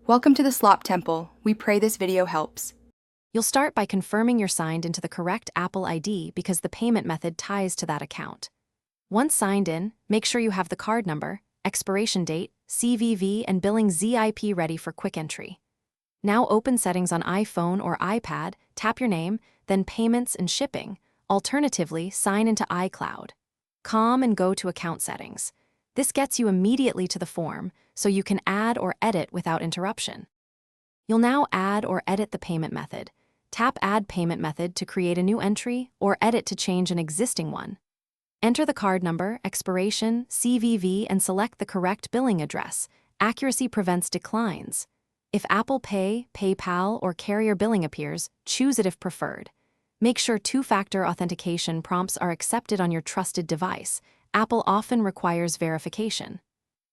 Welcome to the Slop Temple. We pray this video helps. You'll start by confirming you're signed into the correct Apple ID because the payment method ties to that account. Once signed in, make sure you have the card number, expiration date, CVV, and billing ZIP ready for quick entry. Now open Settings on iPhone or iPad, tap your name, then Payments and Shipping. Alternatively, sign into Icloud. And go to Account Settings. This gets you immediately to the form, so you can add or edit without interruption. You'll now add or edit the payment method. Tap Add Payment Method to create a new entry or edit to change an existing one. Enter the card number, expiration, CVV, and select the correct billing address. Accuracy prevents declines. If Apple Pay, PayPal, or carrier billing appears, choose it if preferred. Make sure two-factor authentication prompts are accepted on your trusted device. Apple often requires verification.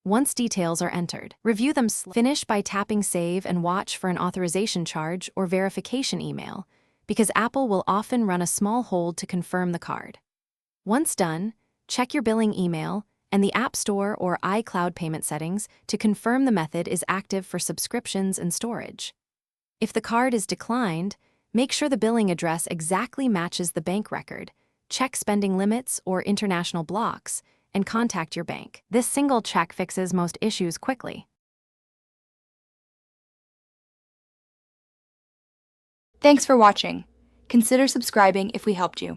Once details are entered, review them. Finish by tapping Save and watch for an authorization charge or verification email, because Apple will often run a small hold to confirm the card. Once done, check your billing email and the App Store or iCloud payment settings to confirm the method is active for subscriptions and storage. If the card is declined, make sure the billing address exactly matches the bank record, check spending limits or international blocks, and contact your bank. This single check fixes most issues quickly. Thanks for watching. Consider subscribing if we helped you.